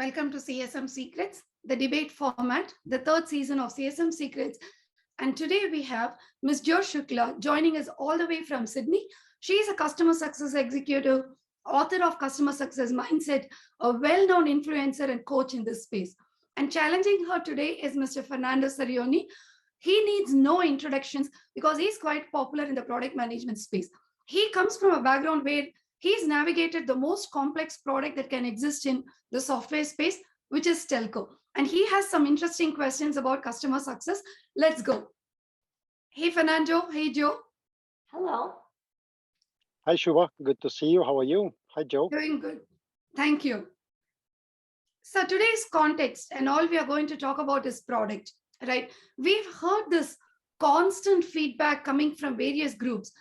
Welcome to CSM Secrets, the debate format, the third season of CSM Secrets. And today we have Ms. Jyo Shukla joining us all the way from Sydney. She is a customer success executive, author of Customer Success Mindset, a well-known influencer and coach in this space. And challenging her today is Mr. Fernando Cerioni. He needs no introductions because he's quite popular in the product management space. He comes from a background where he's navigated the most complex product that can exist in the software space, which is telco. And he has some interesting questions about customer success. Let's go. Hey, Fernando. Hey, Joe. Hello. Hi, Shubha. Good to see you. How are you? Hi, Joe. Doing good. Thank you. So today's context and all we are going to talk about is product, right? We've heard this constant feedback coming from various groups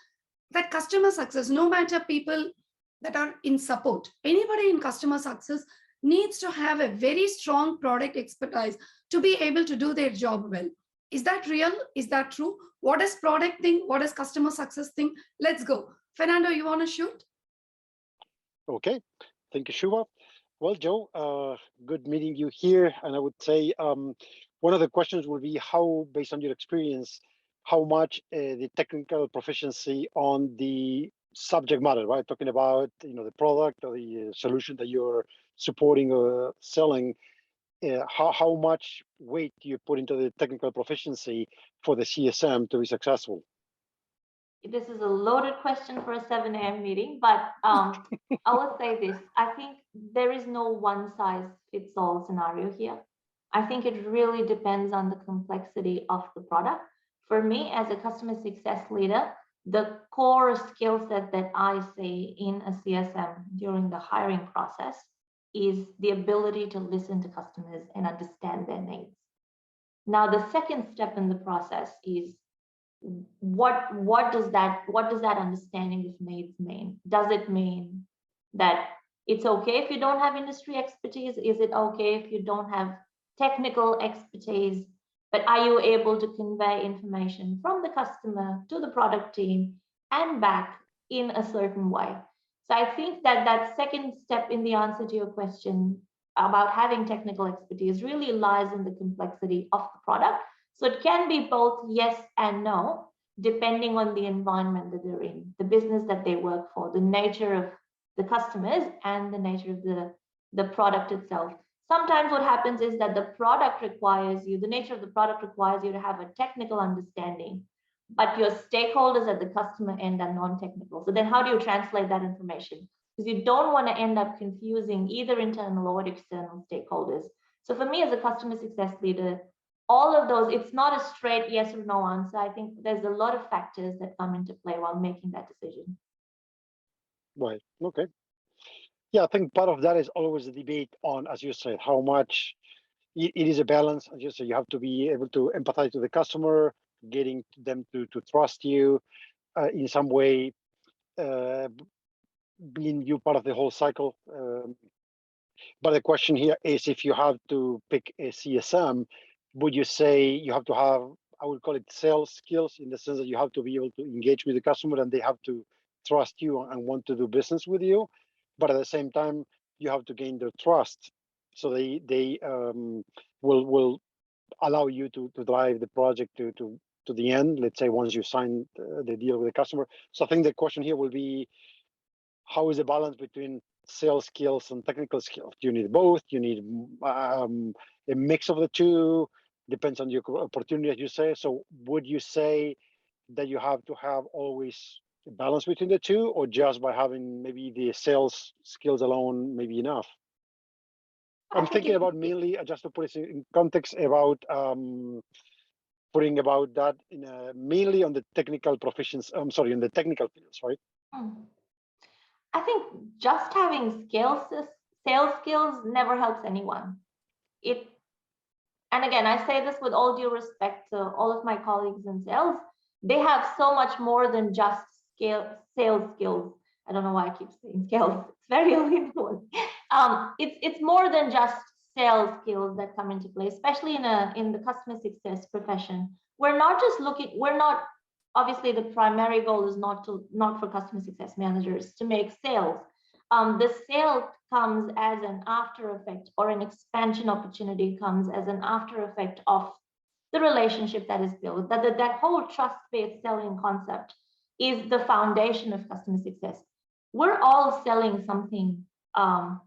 that customer success, no matter people that are in support, anybody in customer success needs to have a very strong product expertise to be able to do their job well. Is that real? Is that true? What does product think? What does customer success think? Let's go. Fernando, you want to shoot? Okay. Thank you, Shubha. Well, Joe, good meeting you here. And I would say one of the questions would be how, based on your experience, how much the technical proficiency on the subject matter, right? Talking about the product or the solution that you're supporting or selling. How much weight do you put into the technical proficiency for the CSM to be successful? This is a loaded question for a 7 a.m. meeting, but I will say this. I think there is no one-size-fits-all scenario here. I think it really depends on the complexity of the product. For me, as a customer success leader, the core skill set that I see in a CSM during the hiring process is the ability to listen to customers and understand their needs. Now, the second step in the process is what does that understanding of needs mean? Does it mean that it's okay if you don't have industry expertise? Is it okay if you don't have technical expertise? But are you able to convey information from the customer to the product team and back in a certain way? So I think that second step in the answer to your question about having technical expertise really lies in the complexity of the product. So it can be both yes and no, depending on the environment that they're in, the business that they work for, the nature of the customers, and the nature of the product itself. Sometimes what happens is that the nature of the product requires you to have a technical understanding, but your stakeholders at the customer end are non-technical. So then how do you translate that information? Because you don't want to end up confusing either internal or external stakeholders. So for me as a customer success leader, all of those, it's not a straight yes or no answer. I think there's a lot of factors that come into play while making that decision. Right. Okay. Yeah, I think part of that is always a debate on, as you said, how much it is a balance. As you say, you have to be able to empathize with the customer, getting them to trust you in some way, being you part of the whole cycle. But the question here is, if you have to pick a CSM, would you say you have to have, I would call it sales skills, in the sense that you have to be able to engage with the customer and they have to trust you and want to do business with you? But at the same time, you have to gain their trust, so they will allow you to drive the project to the end. Let's say once you sign the deal with the customer. So I think the question here will be, how is the balance between sales skills and technical skills? Do you need both? Do you need a mix of the two? Depends on your opportunity, as you say. So would you say that you have to have always a balance between the two, or just by having maybe the sales skills alone maybe enough? I'm thinking about mainly, just to put it in context, about putting about that in mainly on the technical proficiency. I'm sorry, in the technical fields, right? I think just having sales skills never helps anyone. And again, I say this with all due respect to all of my colleagues in sales. They have so much more than just sales skills. I don't know why I keep saying skills. It's very important. It's more than just sales skills that come into play, especially in the customer success profession. We're not obviously the primary goal is not for customer success managers to make sales. the sale comes as an after effect, or an expansion opportunity comes as an after effect of the relationship that is built. That whole trust-based selling concept is the foundation of customer success. We're all selling something, and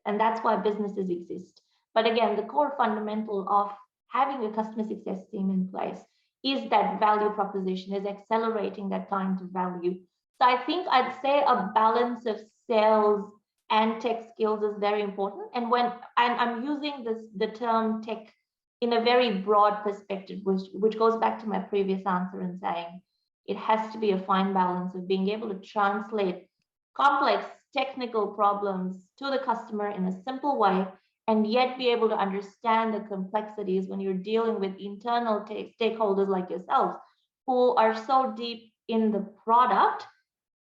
that's why businesses exist. But again, the core fundamental of having a customer success team in place is that value proposition, is accelerating that time to value. So I think I'd say a balance of sales and tech skills is very important. And I'm using the term tech in a very broad perspective, which goes back to my previous answer and saying it has to be a fine balance of being able to translate complex technical problems to the customer in a simple way, and yet be able to understand the complexities when you're dealing with internal stakeholders like yourselves, who are so deep in the product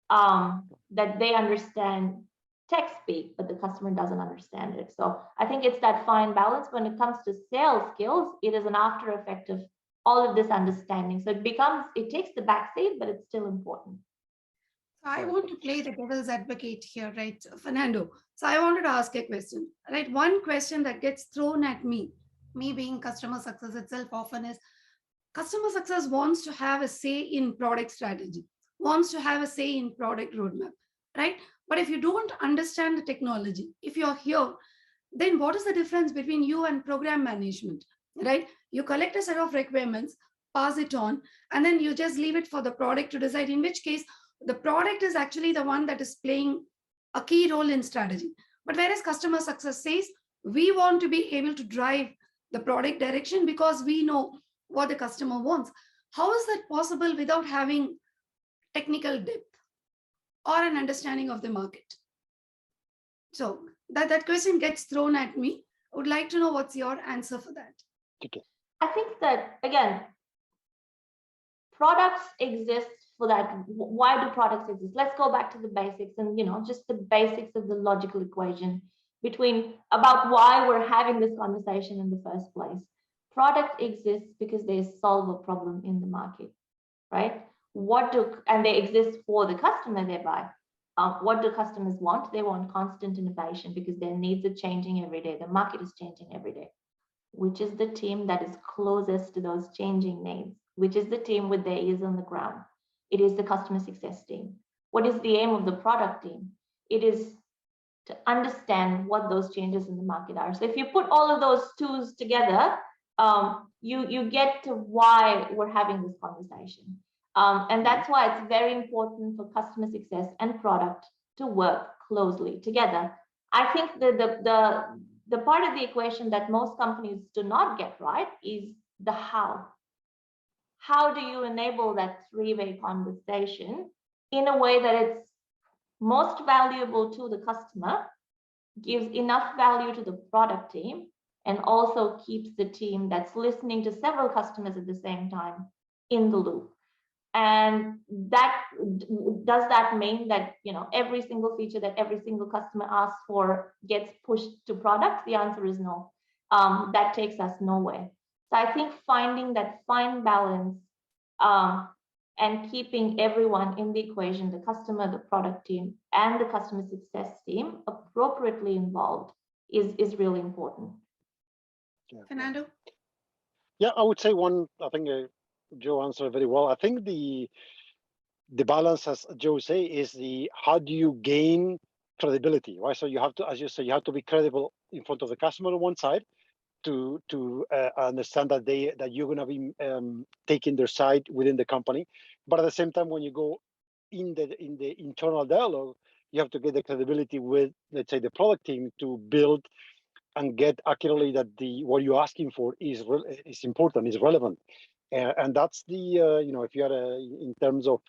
that they understand tech speak, but the customer doesn't understand it. So I think it's that fine balance. When it comes to sales skills, it is an after effect of all of this understanding. So it takes the backseat, but it's still important. I want to play the devil's advocate here, right, Fernando? So I wanted to ask a question, right? One question that gets thrown at me being customer success itself often, is customer success wants to have a say in product strategy, wants to have a say in product roadmap, right? But if you don't understand the technology, if you're here, then what is the difference between you and program management, right? You collect a set of requirements, pass it on, and then you just leave it for the product to decide, in which case the product is actually the one that is playing a key role in strategy. But whereas customer success says, we want to be able to drive the product direction because we know what the customer wants. How is that possible without having technical depth or an understanding of the market? So that question gets thrown at me. I would like to know what's your answer for that. Okay. I think that, again, products exist for that. Why do products exist? Let's go back to the basics, and just the basics of the logical equation about why we're having this conversation in the first place. Product exists because they solve a problem in the market, right? And they exist for the customer thereby. What do customers want? They want constant innovation because their needs are changing every day. The market is changing every day. Which is the team that is closest to those changing needs? Which is the team with their ears on the ground? It is the customer success team. What is the aim of the product team? It is to understand what those changes in the market are. So if you put all of those tools together, you get to why we're having this conversation. And that's why it's very important for customer success and product to work closely together. I think the part of the equation that most companies do not get right is the how. How do you enable that three-way conversation in a way that it's most valuable to the customer, gives enough value to the product team, and also keeps the team that's listening to several customers at the same time in the loop? And does that mean that every single feature that every single customer asks for gets pushed to product? The answer is no. That takes us nowhere. So I think finding that fine balance and keeping everyone in the equation, the customer, the product team, and the customer success team appropriately involved is really important. Yeah. Fernando? Yeah, I would say I think Jyo answered very well. I think the balance, as Jyo say, is how do you gain credibility, right? So you have to, as you say, you have to be credible in front of the customer on one side to understand that you're going to be taking their side within the company. But at the same time, when you go in the internal dialogue, you have to get the credibility with, let's say, the product team to build and get accurately that what you're asking for is important, is relevant. And that's if you are in terms of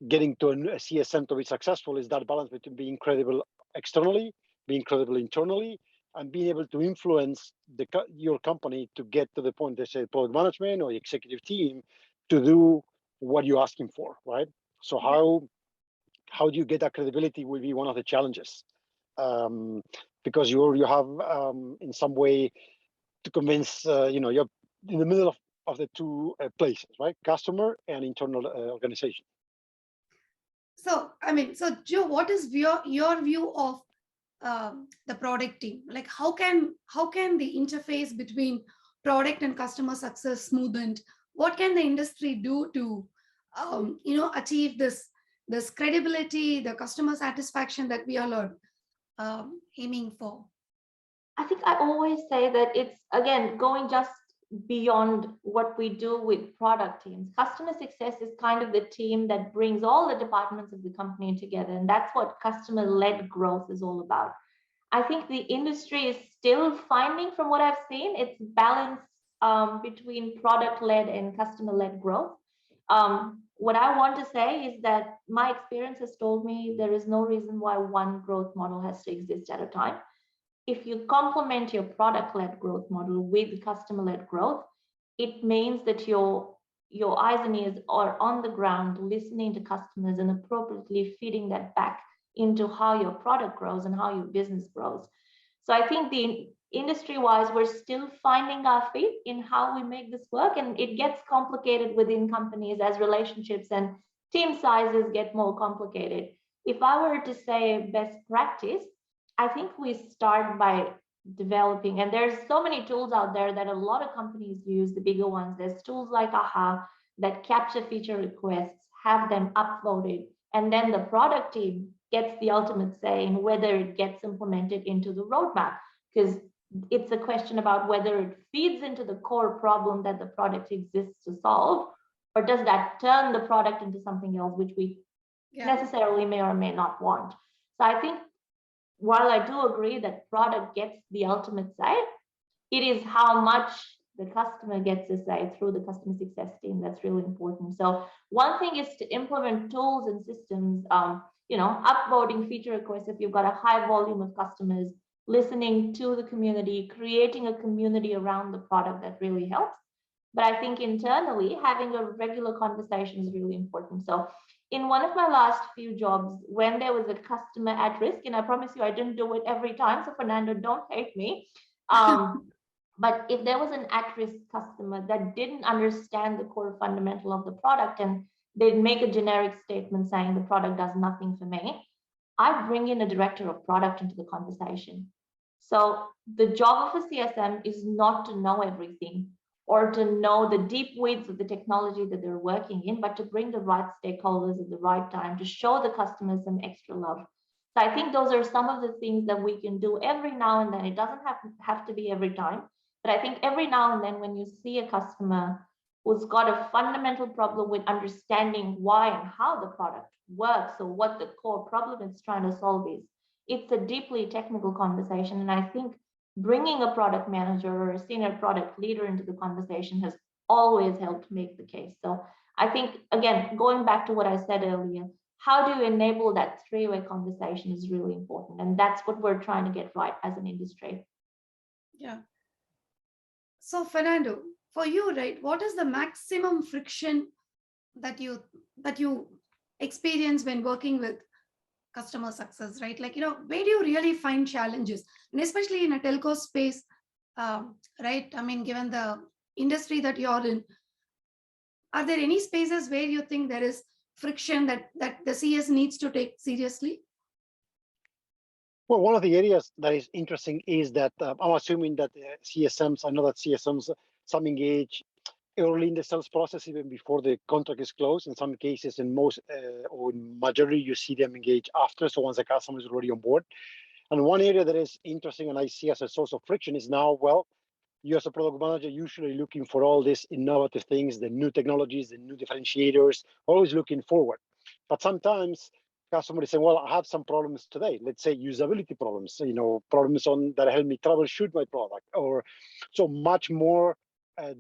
getting to a CSM to be successful, is that balance between being credible externally, being credible internally, and being able to influence your company to get to the point, they say, product management or executive team, to do what you're asking for, right? So how do you get that credibility will be one of the challenges, because you have in some way to convince, you're in the middle of the two places, right? Customer and internal organization. So, I mean, so Joe, what is your view of the product team? Like, how can the interface between product and customer success smoothened? What can the industry do to, achieve this credibility, the customer satisfaction that we all are aiming for? I think I always say that it's, again, going just beyond what we do with product teams. Customer success is kind of the team that brings all the departments of the company together. And that's what customer-led growth is all about. I think the industry is still finding, from what I've seen, its balance between product-led and customer-led growth. What I want to say is that my experience has told me there is no reason why one growth model has to exist at a time. If you complement your product-led growth model with customer-led growth, it means that your eyes and ears are on the ground, listening to customers and appropriately feeding that back into how your product grows and how your business grows. So I think the industry-wise, we're still finding our feet in how we make this work, and it gets complicated within companies as relationships and team sizes get more complicated. If I were to say best practice, I think we start by developing, and there's so many tools out there that a lot of companies use, the bigger ones. There's tools like AHA that capture feature requests, have them uploaded, and then the product team gets the ultimate say in whether it gets implemented into the roadmap, because it's a question about whether it feeds into the core problem that the product exists to solve, or does that turn the product into something else which we necessarily may or may not want. So I think while I do agree that product gets the ultimate say, it is how much the customer gets to say through the customer success team that's really important. So one thing is to implement tools and systems, uploading feature requests if you've got a high volume of customers, listening to the community, creating a community around the product that really helps. But I think internally, having a regular conversation is really important. So in one of my last few jobs, when there was a customer at risk, and I promise you I didn't do it every time, so Fernando, don't hate me. But if there was an at-risk customer that didn't understand the core fundamental of the product and they'd make a generic statement saying the product does nothing for me, I'd bring in a director of product into the conversation. So the job of a CSM is not to know everything or to know the deep weeds of the technology that they're working in, but to bring the right stakeholders at the right time to show the customers some extra love. So I think those are some of the things that we can do every now and then. It doesn't have to be every time, but I think every now and then when you see a customer who's got a fundamental problem with understanding why and how the product works or what the core problem it's trying to solve is, it's a deeply technical conversation. And I think bringing a product manager or a senior product leader into the conversation has always helped make the case. So I think, again, going back to what I said earlier, how do you enable that three-way conversation is really important. And that's what we're trying to get right as an industry. Yeah. So Fernando, for you, right, what is the maximum friction that you experience when working with customer success, right? Like, where do you really find challenges? And especially in a telco space, right? I mean, given the industry that you're in, are there any spaces where you think there is friction that the CS needs to take seriously? Well, one of the areas that is interesting is that I'm assuming that CSMs, I know that CSMs, some engage early in the sales process, even before the contract is closed. In some cases, in most or in majority, you see them engage after. So once the customer is already on board. And one area that is interesting and I see as a source of friction is now, well, you as a product manager usually looking for all these innovative things, the new technologies, the new differentiators, always looking forward. But sometimes customers say, well, I have some problems today. Let's say usability problems, problems on that help me troubleshoot my product, or so much more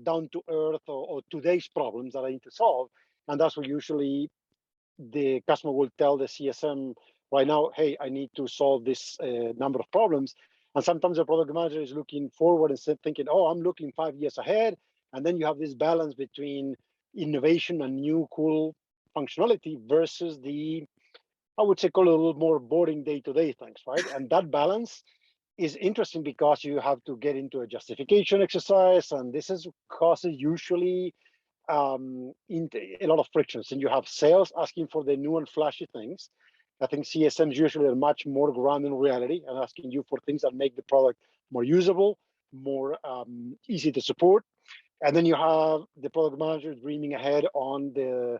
down to earth or today's problems that I need to solve. And that's what usually the customer will tell the CSM right now, hey, I need to solve this number of problems. And sometimes the product manager is looking forward and thinking, oh, I'm looking 5 years ahead. And then you have this balance between innovation and new cool functionality versus the, I would say, call it a little more boring day-to-day things, right? And that balance is interesting because you have to get into a justification exercise. And this is causes usually a lot of frictions, and you have sales asking for the new and flashy things. I think CSMs usually are much more grounded in reality and asking you for things that make the product more usable, more easy to support. And then you have the product manager dreaming ahead on the,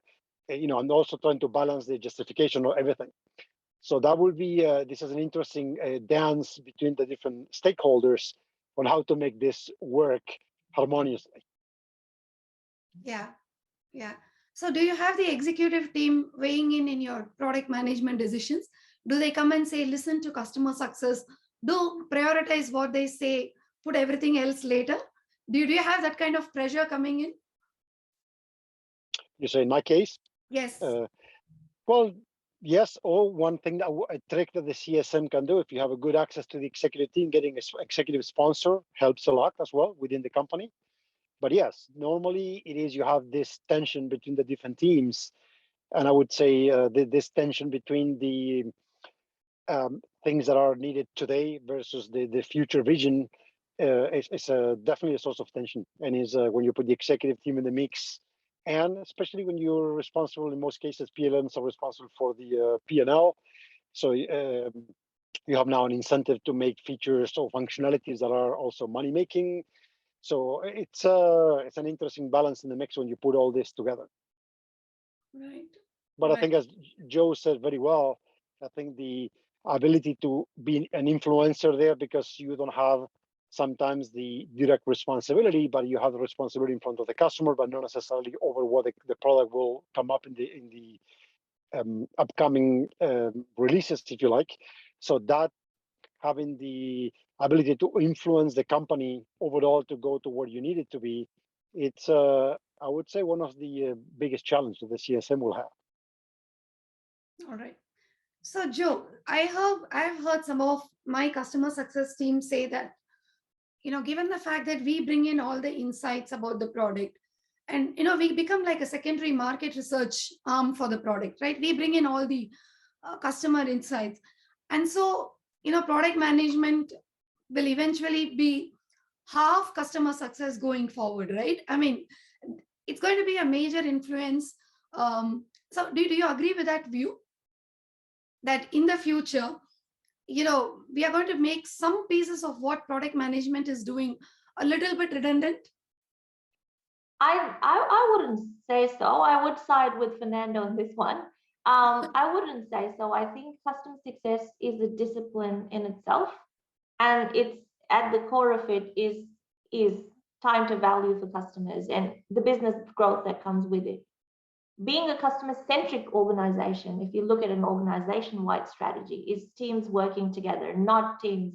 and also trying to balance the justification of everything. So that will be, this is an interesting dance between the different stakeholders on how to make this work harmoniously. Yeah, yeah. So do you have the executive team weighing in your product management decisions? Do they come and say, listen to customer success, do prioritize what they say, put everything else later? Do you have that kind of pressure coming in? You say in my case? Yes. Well, yes, or one thing that a trick that the CSM can do, if you have a good access to the executive team, getting an executive sponsor helps a lot as well within the company. But yes, normally it is you have this tension between the different teams, and I would say this tension between the things that are needed today versus the future vision is definitely a source of tension, and is when you put the executive team in the mix, and especially when you're responsible, in most cases PLMs are responsible for the P&L, so you have now an incentive to make features or functionalities that are also money making. So it's an interesting balance in the mix when you put all this together. Right. But right. I think, as Joe said very well, I think the ability to be an influencer there, because you don't have sometimes the direct responsibility, but you have the responsibility in front of the customer, but not necessarily over what the product will come up in the upcoming releases, if you like. So that having the ability to influence the company overall to go to where you need it to be, it's I would say one of the biggest challenges that the CSM will have. All right. So Joe, I've heard some of my customer success team say that, given the fact that we bring in all the insights about the product, and we become like a secondary market research arm for the product, right? We bring in all the customer insights, and so product management will eventually be half customer success going forward, right? I mean, it's going to be a major influence. So do you agree with that view, that in the future, we are going to make some pieces of what product management is doing a little bit redundant? I wouldn't say so. I would side with Fernando on this one. I wouldn't say so. I think customer success is a discipline in itself, and it's at the core of it is time to value for customers and the business growth that comes with it. Being a customer-centric organization, if you look at an organization-wide strategy, is teams working together, not teams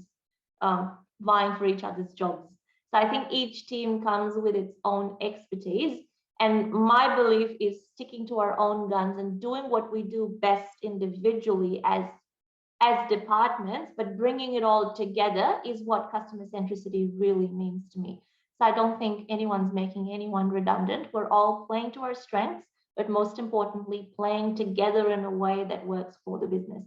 vying for each other's jobs. So I think each team comes with its own expertise. And my belief is sticking to our own guns and doing what we do best individually as departments, but bringing it all together is what customer centricity really means to me. So I don't think anyone's making anyone redundant. We're all playing to our strengths, but most importantly, playing together in a way that works for the business.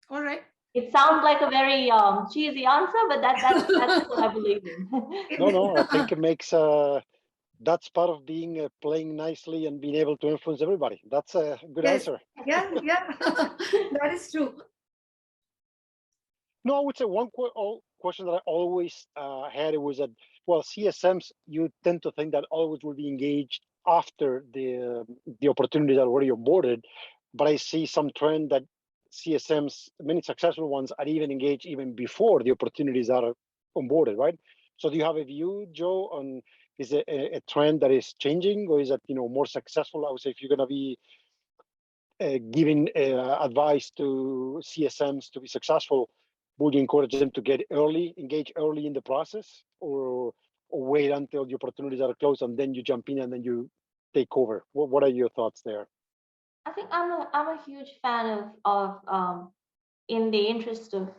All right. It sounds like a very cheesy answer, but that's what I believe in. No, I think it makes that's part of being playing nicely and being able to influence everybody. That's a good answer. Yeah, that is true. No, I would say one question that I always had was that, well, CSMs, you tend to think that always will be engaged after the opportunities are already onboarded, but I see some trend that CSMs, many successful ones, are even engaged even before the opportunities are onboarded, right? So do you have a view, Joe, on is it a trend that is changing, or is that more successful? I would say if you're going to be giving advice to CSMs to be successful, would you encourage them to engage early in the process, or wait until the opportunities are closed and then you jump in and then you take over? What are your thoughts there? I think I'm a huge fan of in the interest of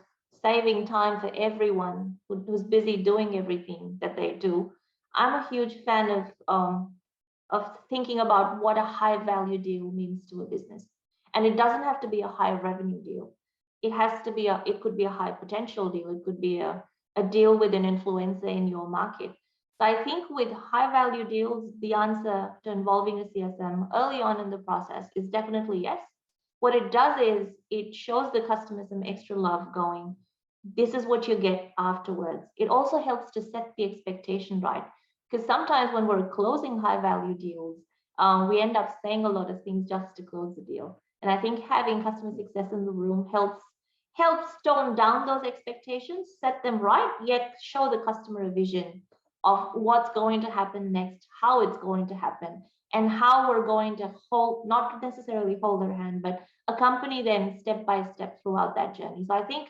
saving time for everyone who's busy doing everything that they do. I'm a huge fan of thinking about what a high value deal means to a business. And it doesn't have to be a high revenue deal. It could be a high potential deal. It could be a deal with an influencer in your market. So I think with high value deals, the answer to involving a CSM early on in the process is definitely yes. What it does is it shows the customer some extra love going, this is what you get afterwards. It also helps to set the expectation right. Because sometimes when we're closing high value deals, we end up saying a lot of things just to close the deal. And I think having customer success in the room helps tone down those expectations, set them right, yet show the customer a vision of what's going to happen next, how it's going to happen, and how we're going to hold, not necessarily hold their hand, but accompany them step by step throughout that journey. So I think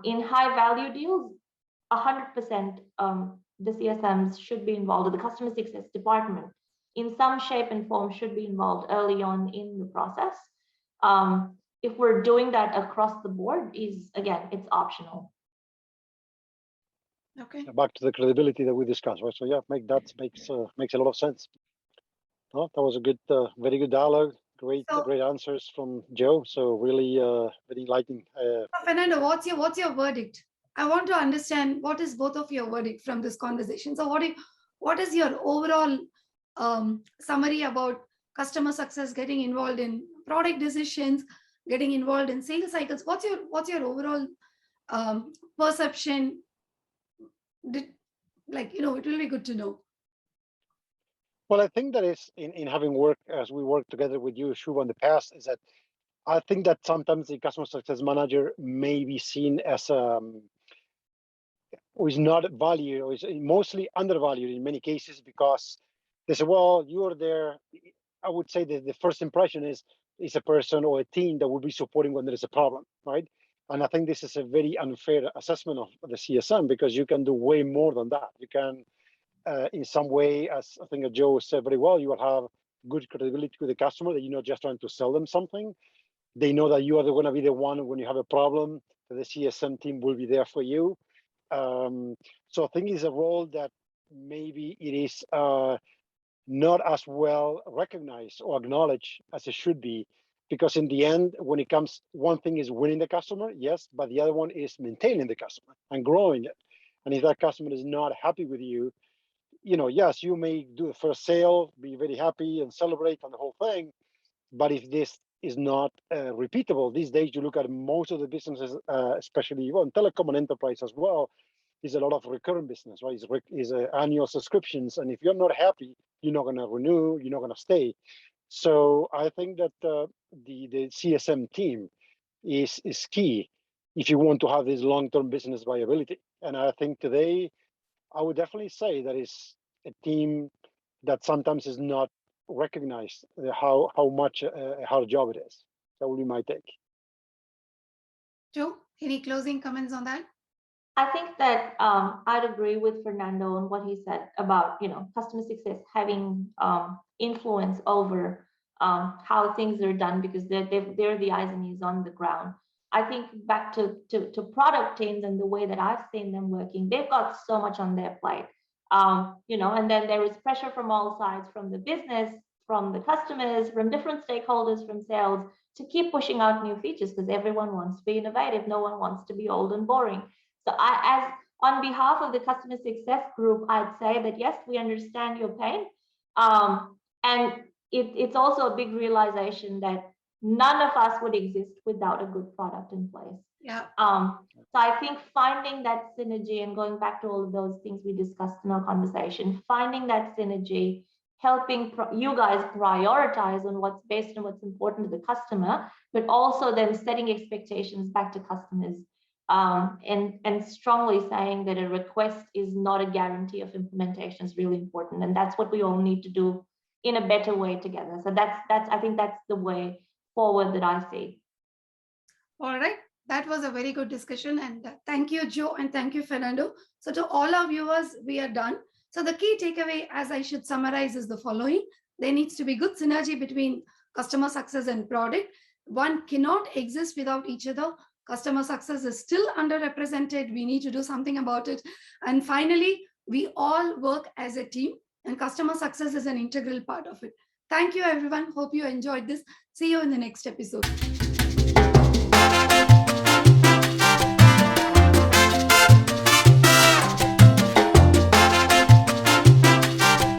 in high value deals, 100% the CSMs should be involved, or the customer success department in some shape and form should be involved early on in the process. If we're doing that across the board, is again, it's optional. Okay. Back to the credibility that we discussed, right? So yeah, makes a lot of sense. Oh, that was a good, very good dialogue. Great answers from Jyo. So really, very enlightening. Fernando, what's your verdict? I want to understand what is both of your verdict from this conversation. So what is your overall summary about customer success, getting involved in product decisions, getting involved in sales cycles? What's your overall perception? It will be good to know. Well, I think that is in having worked as we worked together with you, Shubha, in the past, is that I think that sometimes the customer success manager may be seen as or is not valued, or is mostly undervalued in many cases, because they say, well, you're there. I would say that the first impression is a person or a team that will be supporting when there is a problem, right? And I think this is a very unfair assessment of the CSM, because you can do way more than that. You can, in some way, as I think Jyo said very well, you will have good credibility with the customer, that you're not just trying to sell them something. They know that you are going to be the one when you have a problem, that the CSM team will be there for you. So I think it's a role that maybe it is not as well recognized or acknowledged as it should be, because in the end, when it comes, one thing is winning the customer, yes, but the other one is maintaining the customer and growing it. And if that customer is not happy with you, yes, you may do the first sale, be very happy and celebrate on the whole thing, but if this is not repeatable, these days you look at most of the businesses, especially in telecom and enterprise as well, is a lot of recurrent business, right? Is annual subscriptions, and if you're not happy, you're not going to renew, you're not going to stay. So I think that the CSM team is key if you want to have this long-term business viability. And I think today, I would definitely say that is a team that sometimes is not recognized how much a hard job it is. That would be my take. Jyo, any closing comments on that? I think that I'd agree with Fernando on what he said about customer success having influence over how things are done, because they're the eyes and ears on the ground. I think back to product teams and the way that I've seen them working, they've got so much on their plate. And then there is pressure from all sides, from the business, from the customers, from different stakeholders, from sales, to keep pushing out new features, because everyone wants to be innovative. No one wants to be old and boring. So as on behalf of the customer success group, I'd say that yes, we understand your pain. And it's also a big realization that none of us would exist without a good product in place. Yeah. So I think finding that synergy, and going back to all of those things we discussed in our conversation, finding that synergy, helping you guys prioritize on what's best and what's important to the customer, but also then setting expectations back to customers, and strongly saying that a request is not a guarantee of implementation is really important. And that's what we all need to do in a better way together. So I think that's the way forward that I see. All right. That was a very good discussion. And thank you, Jyo, and thank you, Fernando. So to all our viewers, we are done. So the key takeaway, as I should summarize, is the following. There needs to be good synergy between customer success and product. One cannot exist without each other. Customer success is still underrepresented. We need to do something about it. And finally, we all work as a team, and customer success is an integral part of it. Thank you, everyone. Hope you enjoyed this. See you in the next episode.